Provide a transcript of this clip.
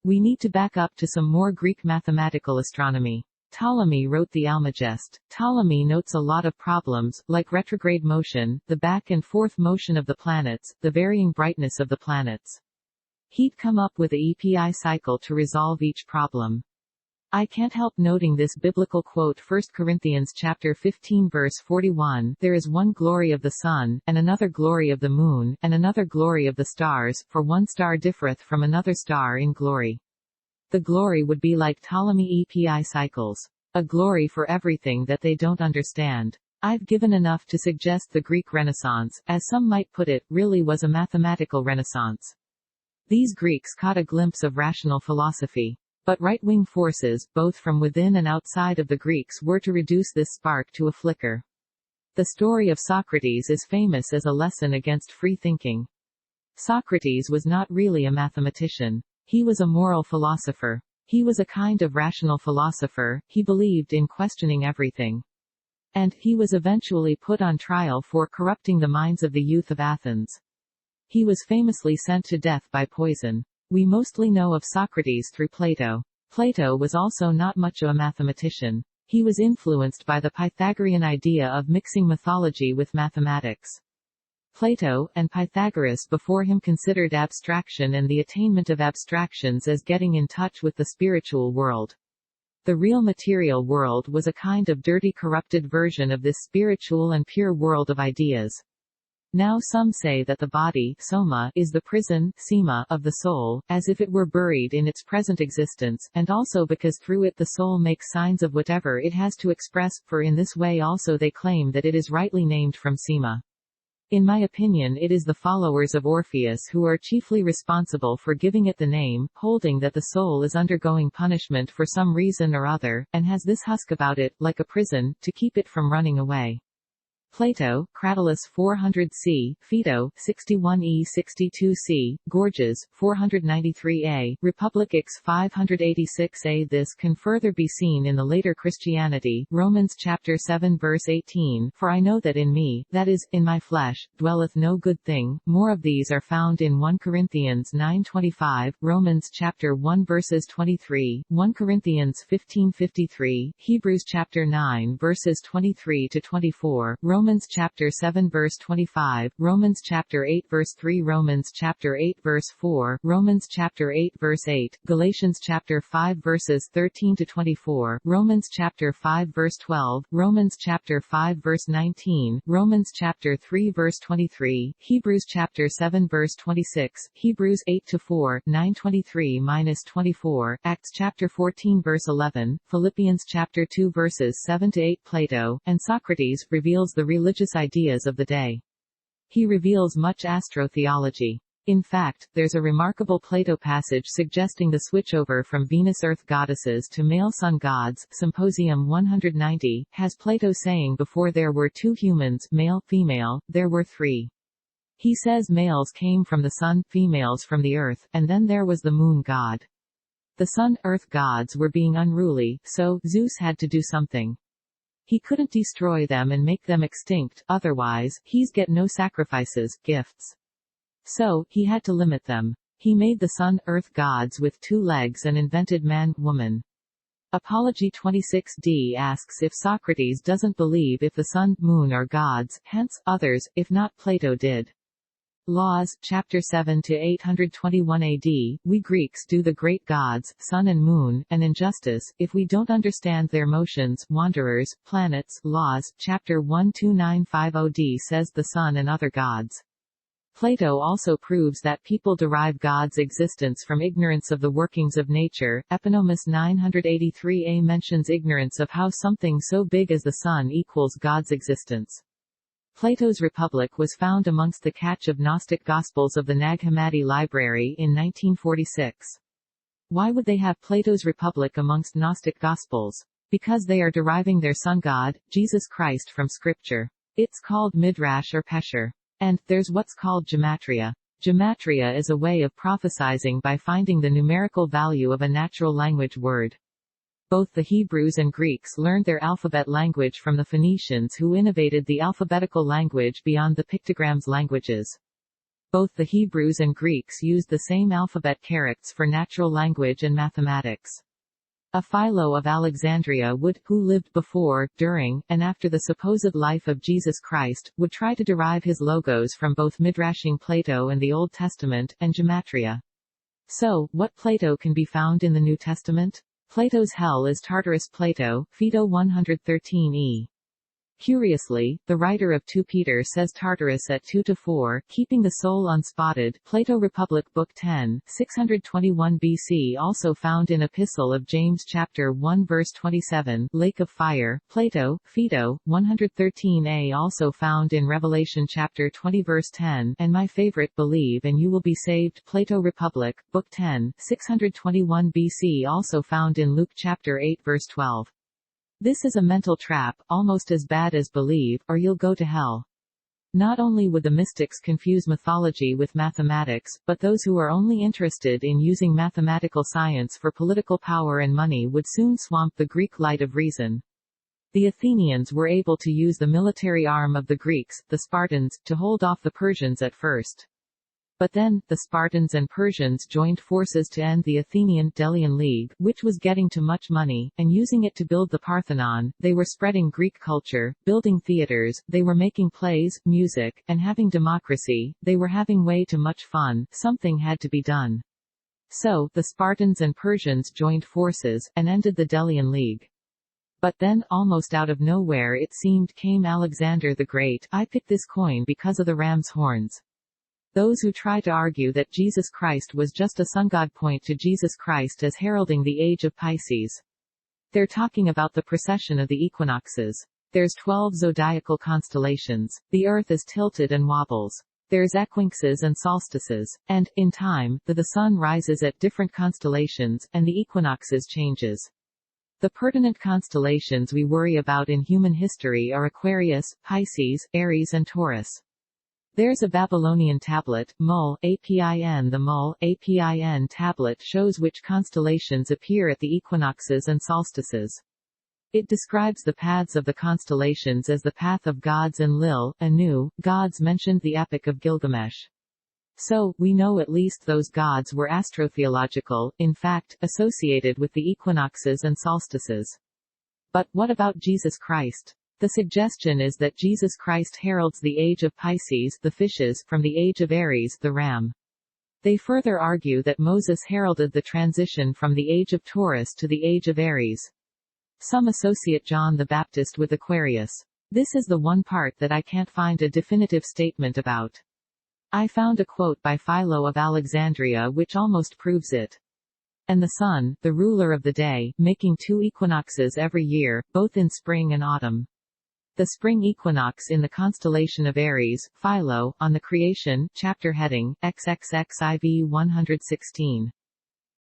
We need to back up to some more Greek mathematical astronomy. Ptolemy wrote the Almagest. Ptolemy notes a lot of problems, like retrograde motion, the back and forth motion of the planets, the varying brightness of the planets. He'd come up with a EPI cycle to resolve each problem. I can't help noting this biblical quote, 1 Corinthians chapter 15 verse 41, "There is one glory of the sun, and another glory of the moon, and another glory of the stars, for one star differeth from another star in glory." The glory would be like Ptolemy EPI cycles. A glory for everything that they don't understand. I've given enough to suggest the Greek Renaissance, as some might put it, really was a mathematical renaissance. These Greeks caught a glimpse of rational philosophy. But right-wing forces, both from within and outside of the Greeks, were to reduce this spark to a flicker. The story of Socrates is famous as a lesson against free thinking. Socrates was not really a mathematician. He was a moral philosopher. He was a kind of rational philosopher. He believed in questioning everything. And he was eventually put on trial for corrupting the minds of the youth of Athens. He was famously sent to death by poison. We mostly know of Socrates through Plato. Plato was also not much of a mathematician. He was influenced by the Pythagorean idea of mixing mythology with mathematics. Plato, and Pythagoras before him, considered abstraction and the attainment of abstractions as getting in touch with the spiritual world. The real material world was a kind of dirty, corrupted version of this spiritual and pure world of ideas. Now some say that the body, soma, is the prison, sema, of the soul, as if it were buried in its present existence, and also because through it the soul makes signs of whatever it has to express, for in this way also they claim that it is rightly named from sema. In my opinion, it is the followers of Orpheus who are chiefly responsible for giving it the name, holding that the soul is undergoing punishment for some reason or other, and has this husk about it, like a prison, to keep it from running away. Plato, Cratylus 400c, Phaedo, 61e 62c, Gorgias, 493a, Republic X 586a. This can further be seen in the later Christianity, Romans chapter 7 verse 18, "For I know that in me, that is, in my flesh, dwelleth no good thing." More of these are found in 1 Corinthians 9:25, Romans chapter 1 verses 23, 1 Corinthians 15:53, Hebrews chapter 9 verses 23 to 24, Romans chapter 7 verse 25, Romans chapter 8 verse 3, Romans chapter 8 verse 4, Romans chapter 8 verse 8, Galatians chapter 5 verses 13 to 24, Romans chapter 5 verse 12, Romans chapter 5 verse 19, Romans chapter 3 verse 23, Hebrews chapter 7 verse 26, Hebrews 8 to 4, 9:23-24, Acts chapter 14 verse 11, Philippians chapter 2 verses 7 to 8. Plato, and Socrates, reveals the religious ideas of the day. He reveals much astrotheology. In fact, there's a remarkable Plato passage suggesting the switchover from Venus-Earth goddesses to male sun gods. Symposium 190, has Plato saying before there were two humans, male, female, there were three. He says males came from the sun, females from the earth, and then there was the moon god. The sun, earth gods were being unruly, so Zeus had to do something. He couldn't destroy them and make them extinct, otherwise, he's get no sacrifices, gifts. So, he had to limit them. He made the sun, earth gods with 2 legs and invented man, woman. Apology 26d asks if Socrates doesn't believe if the sun, moon are gods, hence, others, if not Plato did. Laws, chapter 7 to 821 AD, we Greeks do the great gods, sun and moon, an injustice, if we don't understand their motions, wanderers, planets. Laws, chapter 12950d says the sun and other gods. Plato also proves that people derive God's existence from ignorance of the workings of nature. Epinomis 983a mentions ignorance of how something so big as the sun equals God's existence. Plato's Republic was found amongst the catch of Gnostic Gospels of the Nag Hammadi Library in 1946. Why would they have Plato's Republic amongst Gnostic Gospels? Because they are deriving their sun god, Jesus Christ, from Scripture. It's called Midrash or Pesher. And, there's what's called gematria. Gematria is a way of prophesizing by finding the numerical value of a natural language word. Both the Hebrews and Greeks learned their alphabet language from the Phoenicians, who innovated the alphabetical language beyond the pictograms languages. Both the Hebrews and Greeks used the same alphabet characters for natural language and mathematics. A Philo of Alexandria who lived before, during, and after the supposed life of Jesus Christ, would try to derive his logos from both midrashing Plato and the Old Testament, and gematria. So, what Plato can be found in the New Testament? Plato's hell is Tartarus. Plato, Phaedo 113e. Curiously, the writer of 2 Peter says Tartarus at 2-4, keeping the soul unspotted. Plato Republic Book 10, 621 BC. Also found in Epistle of James chapter 1 verse 27, lake of fire. Plato, Phaedo, 113a. Also found in Revelation chapter 20 verse 10, and my favorite, believe and you will be saved. Plato Republic, Book 10, 621 BC. Also found in Luke chapter 8 verse 12. This is a mental trap, almost as bad as believe, or you'll go to hell. Not only would the mystics confuse mythology with mathematics, but those who are only interested in using mathematical science for political power and money would soon swamp the Greek light of reason. The Athenians were able to use the military arm of the Greeks, the Spartans, to hold off the Persians at first. But then, the Spartans and Persians joined forces to end the Athenian-Delian League, which was getting too much money, and using it to build the Parthenon. They were spreading Greek culture, building theaters, they were making plays, music, and having democracy. They were having way too much fun. Something had to be done. So, the Spartans and Persians joined forces, and ended the Delian League. But then, almost out of nowhere it seemed, came Alexander the Great. I picked this coin because of the ram's horns. Those who try to argue that Jesus Christ was just a sun god point to Jesus Christ as heralding the age of Pisces. They're talking about the precession of the equinoxes. There's 12 zodiacal constellations. The Earth is tilted and wobbles. There's equinoxes and solstices. And, in time, the sun rises at different constellations, and the equinoxes changes. The pertinent constellations we worry about in human history are Aquarius, Pisces, Aries and Taurus. There's a Babylonian tablet, Mul, Apin. The Mul, Apin tablet shows which constellations appear at the equinoxes and solstices. It describes the paths of the constellations as the path of gods and Lil, Anu, gods mentioned the Epic of Gilgamesh. So, we know at least those gods were astrotheological, in fact, associated with the equinoxes and solstices. But, what about Jesus Christ? The suggestion is that Jesus Christ heralds the age of Pisces, the fishes, from the age of Aries, the ram. They further argue that Moses heralded the transition from the age of Taurus to the age of Aries. Some associate John the Baptist with Aquarius. This is the one part that I can't find a definitive statement about. I found a quote by Philo of Alexandria which almost proves it. And the sun, the ruler of the day, making 2 equinoxes every year, both in spring and autumn. The spring equinox in the constellation of Aries, Philo, on the Creation, chapter heading, XXXIV 116.